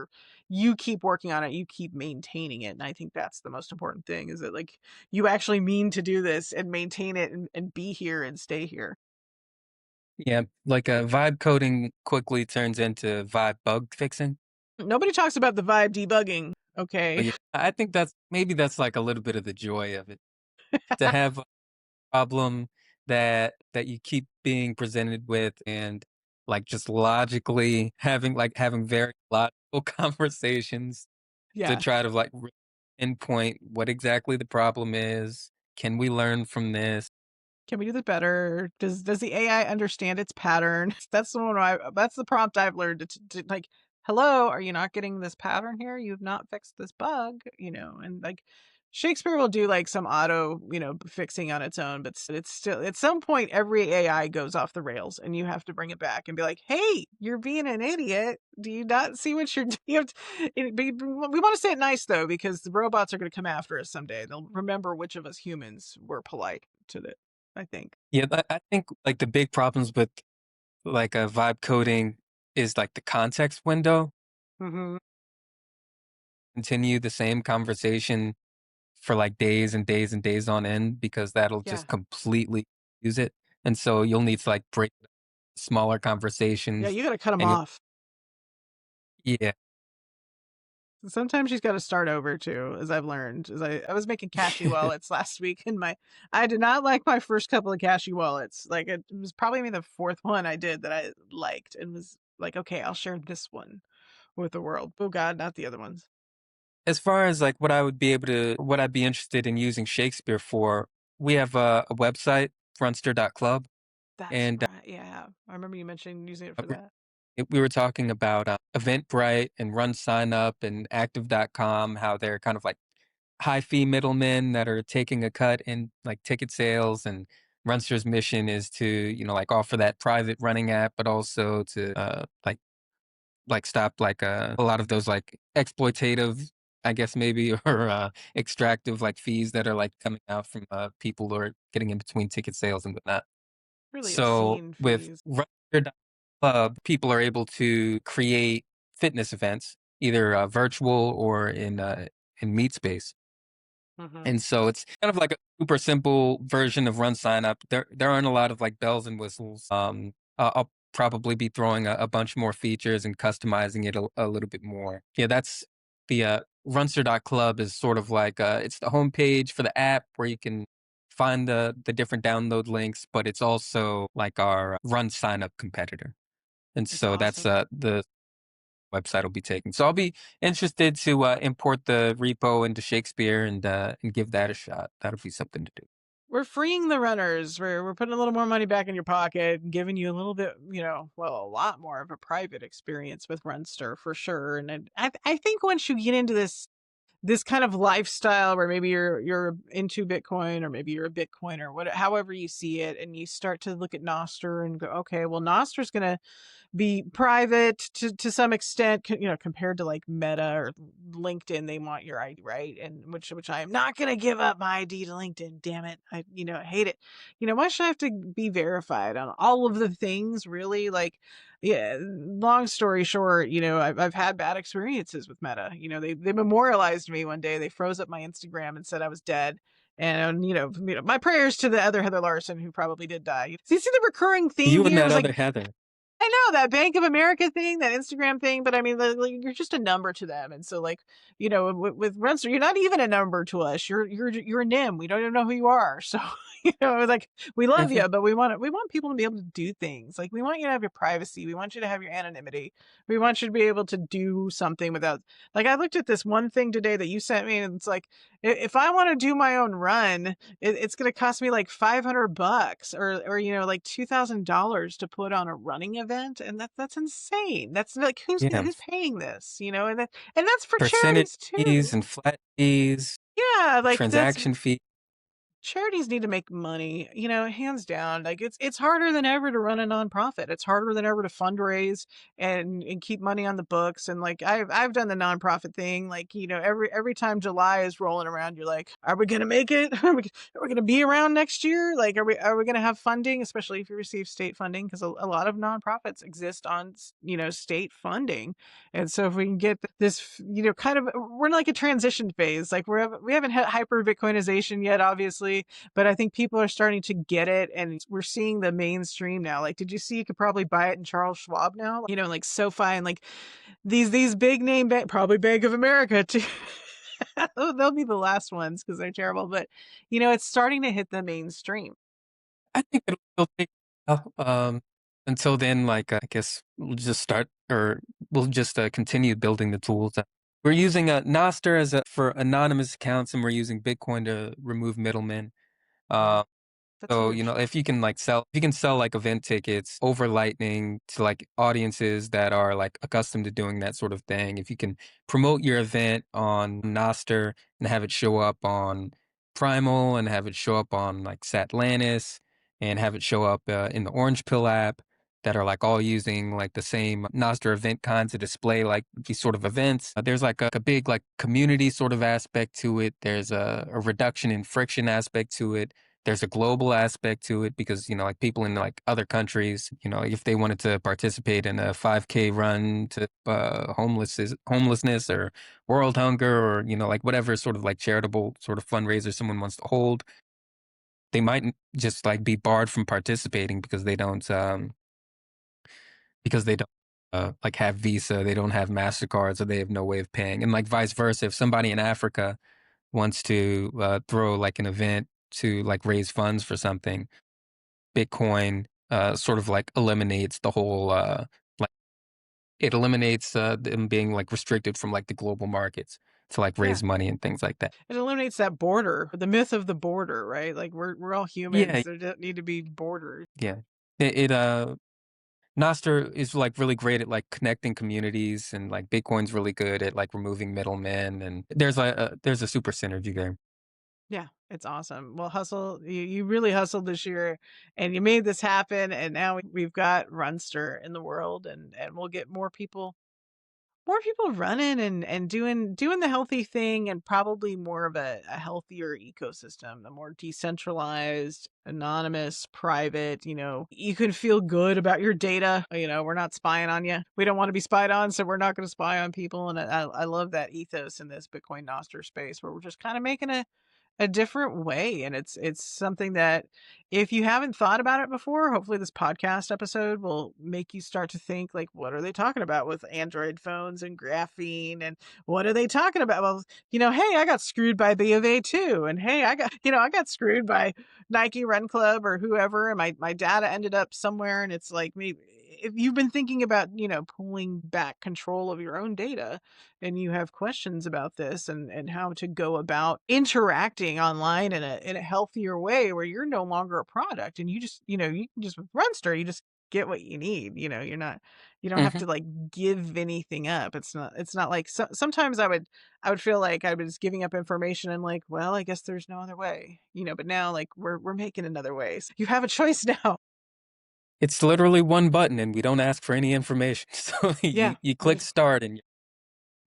you keep working on it, you keep maintaining it, and I think that's the most important thing, is that like you actually mean to do this and maintain it and be here and stay here. Yeah, like vibe coding quickly turns into vibe bug fixing. Nobody talks about the vibe debugging. But Okay. yeah, I think that's like a little bit of the joy of it, to have a problem that you keep being presented with, and like just logically having very logical conversations to Yeah. try to like pinpoint what exactly the problem is. Can we learn from this? Can we do this better? Does the AI understand its pattern? That's the prompt I've learned to like, hello, are you not getting this pattern here? You've not fixed this bug, and like Shakespeare will do like some auto, fixing on its own, but it's still at some point every AI goes off the rails and you have to bring it back and be like, hey, you're being an idiot. Do you not see what you're doing? We want to say it nice though, because the robots are going to come after us someday. They'll remember which of us humans were polite to it, I think. Yeah, I think like the big problems with like a vibe coding is like the context window. Mhm. Continue the same conversation for like days and days and days on end, because that'll Yeah. just completely use it. And so you'll need to like break smaller Yeah, conversations, you gotta cut them and you'll off. yeah. Sometimes she's gotta start over too, as I've learned. As I was making Cashy wallets last week, and I did not like my first couple of Cashy wallets. Like, it was probably maybe the 4th one I did that I liked and was like, "Okay, I'll share this one with the world." Oh god, not the other ones. As far as like what I'd be interested in using Shakespeare for, we have a website, runster.club, That's and right, yeah. I remember you mentioning using it for that. we were talking about Eventbrite and Run Sign Up and Active.com, how they're kind of like high fee middlemen that are taking a cut in like ticket sales. And Runster's mission is to, like offer that private running app, but also to like stop like a lot of those like exploitative, I guess maybe, or extractive like fees that are like coming out from people who are getting in between ticket sales and whatnot. Really So obscene with fees. Runster Club, people are able to create fitness events, either virtual or in meet space. Mhm. And so it's kind of like a super simple version of run sign up. There aren't a lot of like bells and whistles. I'll probably be throwing a bunch more features and customizing it a little bit more. Yeah, that's the Runster.club is sort of like it's the homepage for the app where you can find the different download links, but it's also like our run sign up competitor. And It's so that's awesome. the website will be taken. So I'll be interested to import the repo into Shakespeare and give that a shot. That'll be something to do. We're freeing the runners. We're putting a little more money back in your pocket and giving you a little bit, well, a lot more of a private experience with Runster for sure. And I think once you get into this kind of lifestyle where maybe you're into Bitcoin or maybe you're a Bitcoiner, however you see it, and you start to look at Nostr and go, okay, well, Nostr's gonna be private to some extent, compared to like Meta or LinkedIn. They want your ID, right? And which I am not going to give up my ID to LinkedIn. Damn it. I hate it. Why should I have to be verified on all of the things, really? Like, yeah, long story short, I've had bad experiences with Meta. They memorialized me one day. They froze up my Instagram and said I was dead. And my prayers to the other Heather Larson who probably did die. So you see the recurring theme You and here that is like, other Heather. I know that Bank of America thing, that Instagram thing, but I mean, like, you're just a number to them, and so like, with Runster, you're not even a number to us. You're a nim. We don't even know who you are. So like, we love Mhm. you, but we want people to be able to do things. Like, we want you to have your privacy. We want you to have your anonymity. We want you to be able to do something without. Like, I looked at this one thing today that you sent me, and it's like, if I want to do my own run, it's going to cost me like $500 or like $2,000 to put on a running event, and that's insane. That's like, Yeah, who's paying this, and that's for percentage charities fees too. and flat fees, Yeah, like that's transaction fee. charities need to make money, hands down. Like, it's harder than ever to run a nonprofit. It's harder than ever to fundraise and keep money on the books. And like, I've done the nonprofit thing. Like, every time July is rolling around, you're like, are we gonna make it? Are we gonna be around next year? Like, are we gonna have funding, especially if you receive state funding? Because a lot of nonprofits exist on state funding. And so if we can get this, kind of, we're in like a transition phase. Like, we haven't hit hyper Bitcoinization yet, obviously, but I think people are starting to get it, and we're seeing the mainstream now. Like, did you see you could probably buy it in Charles Schwab now? Like SoFi and like these big name probably Bank of America too. They'll be the last ones because they're terrible, but it's starting to hit the mainstream. I think it'll take until then. Like I guess we'll just start, or we'll just continue building the tools. We're using Nostr for anonymous accounts, and we're using Bitcoin to remove middlemen. Yeah, Uh, that's So, huge. if you can sell like event tickets over Lightning to like audiences that are like accustomed to doing that sort of thing, if you can promote your event on Noster and have it show up on Primal and have it show up on like Satlantis and have it show up in the Orange Pill app that are like all using like the same Noster event kind to display like these sort of events. There's like a big like community sort of aspect to it. There's a reduction in friction aspect to it. There's a global aspect to it because, like people in like other countries, if they wanted to participate in a 5K run to homelessness or world hunger or, like whatever sort of like charitable sort of fundraiser someone wants to hold, they might just like be barred from participating because they don't like have Visa, they don't have MasterCard, so they have no way of paying. And like vice versa, if somebody in Africa wants to throw like an event to like raise funds for something, Bitcoin sort of like eliminates the whole like it eliminates them being like restricted from like the global markets to like Yeah, raise money and things like that. it eliminates that border, the myth of the border, right? Like, we're all Yeah, humans. There don't need to be borders. yeah. Nostr is like really great at like connecting communities, and like Bitcoin's really good at like removing middlemen, and there's a super synergy there. Yeah, it's awesome. Well, you really hustled this year, and you made this happen, and now we've got Runster in the world, and we'll get more people running and doing the healthy thing, and probably more of a healthier ecosystem, a more decentralized, anonymous, private. You can feel good about your data. We're not spying on you. We don't want to be spied on, so we're not going to spy on people. And I love that ethos in this Bitcoin Nostr space, where we're just kind of making a different way, and it's something that if you haven't thought about it before, hopefully this podcast episode will make you start to think like, what are they talking about with Android phones and graphene, and what are they talking about? Well, hey, I got screwed by B of A too, and hey, I got screwed by Nike Run Club or whoever, and my data ended up somewhere, and it's like, maybe if you've been thinking about pulling back control of your own data, and you have questions about this, and how to go about interacting online in a healthier way where you're no longer a product, and you just you can just, with Runster, you just get what you need. You don't have Hmm. to like give anything up. It's not like, sometimes I would feel like I was giving up information and like, well, I guess there's no other way, but now like we're making another way. So you have a choice now. It's literally one button, and we don't ask for any information. So Yeah, you click right. start, and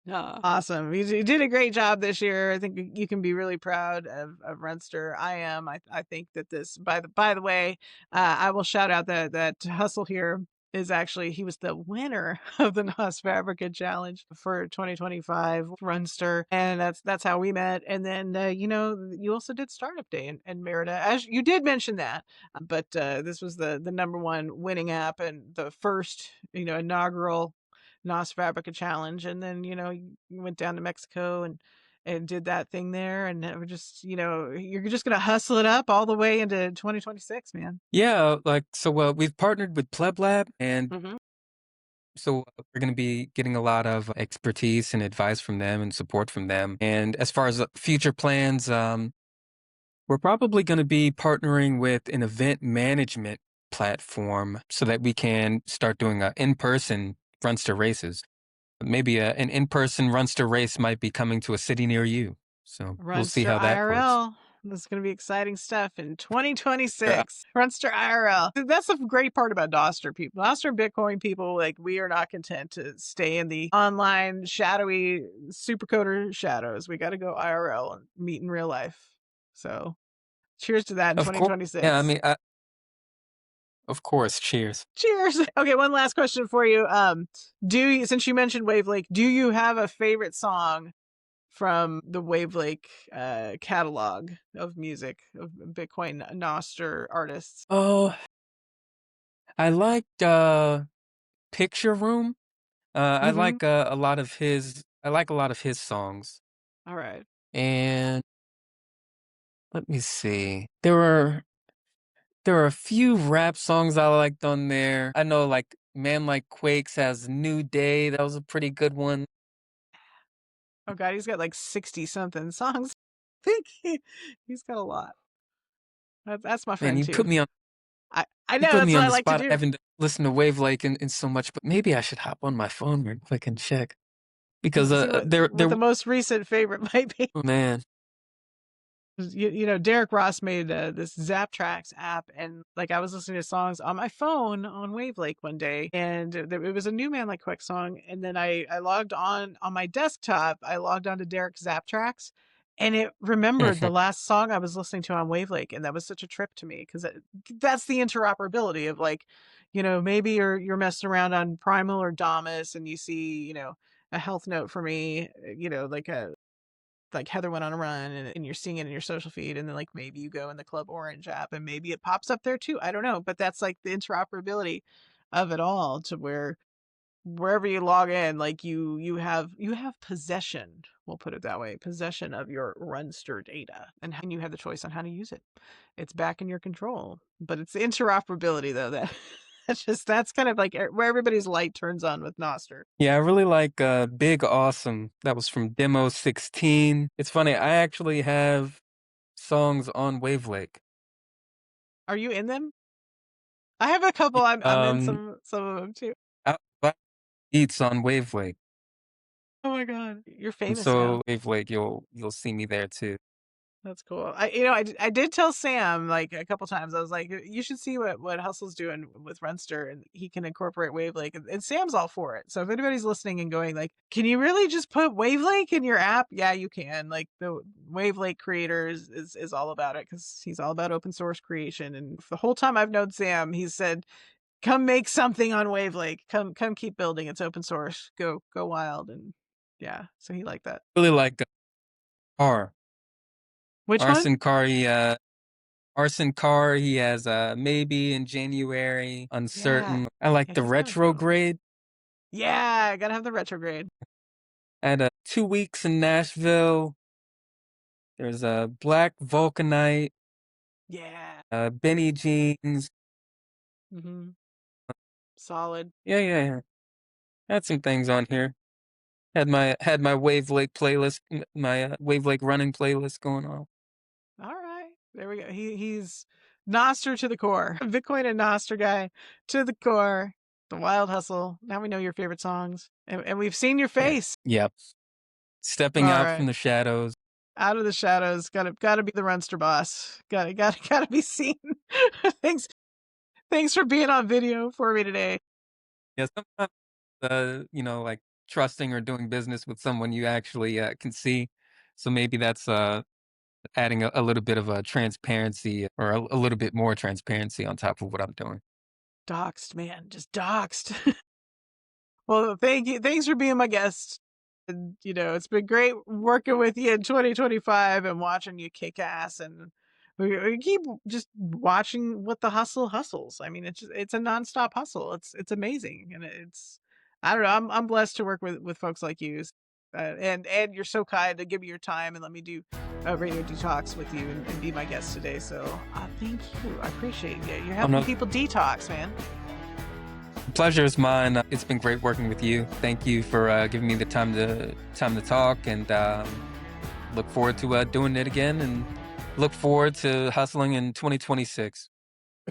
Awesome. You did a great job this year. I think you can be really proud of Runster. I am. I think that this, by the way, I will shout out that Hustle here is actually, he was the winner of the NOS Fabrica Challenge for 2025 Runster, and that's how we met. And then you also did Startup Day in Merida, as you did mention that. But this was the number one winning app and the first inaugural NOS Fabrica Challenge, and then you went down to Mexico and did that thing there, and we're just you're just gonna hustle it up all the way into 2026, man. yeah, like so. We've partnered with Pleb Lab, and Hmm. so we're going to be getting a lot of expertise and advice from them and support from them. And as far as future plans, we're probably going to be partnering with an event management platform so that we can start doing in-person Runster races. Maybe an in-person Runster race might be coming to a city near you. So we'll see Runster how that works. IRL. This is going to be exciting stuff in Yeah, 2026. Runster IRL. That's the great part about Doster people. Doster Bitcoin people, like, we are not content to stay in the online shadowy supercoder shadows. We got to go IRL and meet in real life. So cheers to that in of course. Yeah, I 2026. mean, of course. Cheers. Cheers. Okay, one last question for you. Since you mentioned Wave Lake, do you have a favorite song from the Wave Lake catalog of music of Bitcoin Noster artists? Oh, I liked Picture Room. I Mm-hmm. like a lot of his. I like a lot of his songs. All right. And let me see. There were a few rap songs I liked on there. I know like Man Like Quakes has New Day. That was a pretty good one. Oh God, he's got like 60 something songs. I think he's got a lot. That's my Man, friend too. I you know, put that's me what on I the like to spot. I do. haven't listened to Wave Lake in so much, but maybe I should hop on my phone real quick and check. Because See what the most recent favorite might be. oh man. Derek Ross made this Zap Tracks app, and like I was listening to songs on my phone on Wave Lake one day, and it was a new Man Like Quick song, and then I logged on my desktop. I logged on to Derek's Zap Tracks, and it remembered Mhm. the last song I was listening to on Wave Lake, and that was such a trip to me because that's the interoperability of like, maybe you're messing around on Primal or Damus, and you see a health note for me, like a like Heather went on a run, and you're seeing it in your social feed, and then like maybe you go in the Club Orange app and maybe it pops up there too. I don't know, but that's like the interoperability of it all, to where wherever you log in, like you have possession, we'll put it that way, possession of your Runster data, and you have the choice on how to use it. It's back in your control. But it's the interoperability though that that's kind of like where everybody's light turns on with Noster. Yeah, I really like Big Awesome. That was from Demo 16. It's funny, I actually have songs on Wave Lake. Are you in them? I have a couple. Y- I'm in Um some of them too. I Beats on Wave Lake. Oh my God. You're And famous now. so Wave Lake, you'll see me there too. That's cool. I did tell Sam like a couple times. I was like, you should see what Hustle's doing with Runster, and he can incorporate Wavelake. And Sam's all for it. So if anybody's listening and going like, can you really just put Wavelake in your app? Yeah, you can. Like the Wavelake creator is all about it because he's all about open source creation. And the whole time I've known Sam, he's said, come make something on Wavelake. Come keep building. It's open source. Go wild. And yeah, so he liked that. Really like R. Which one? Arson Car, Arson Car, he has maybe in January, Yeah. uncertain. I like Yeah, the he's got a good one. retrograde. Yeah, gotta have the retrograde. I had 2 weeks in Nashville. There's a Black Vulcanite, Yeah. Benny Jeans. Mhm. Solid. Yeah, yeah, yeah. Had some things on here. Had my Wave Lake playlist, my Wave Lake running playlist going on. All right. There we go. He's Noster to the core. Bitcoin and Noster guy to the core. The Wild Hustle. Now we know your favorite songs. And we've seen your Yeah. face. Yep. All Stepping out right. from the shadows. Out of the shadows. Gotta be the Runster boss. Gotta be seen. thanks thanks for being on video for me today. Yeah, sometimes like trusting or doing business with someone you actually can see. So maybe that's adding a little bit of a transparency or a little bit more transparency on top of what I'm doing. Doxed, man. Just doxed. Well, thank you. Thanks for being my guest. And, it's been great working with you in 2025 and watching you kick ass. And we keep just watching what the hustle hustles. I mean, it's a nonstop hustle. It's amazing. And I don't know. I'm blessed to work with folks like you. And you're so kind to give me your time and let me do a radio detox with you and be my guest today. So thank you. I appreciate it. You're Oh helping no, people detox, man. the pleasure is mine. It's been great working with you. Thank you for giving me the time to talk, and look forward to doing it again, and look forward to hustling in 2026.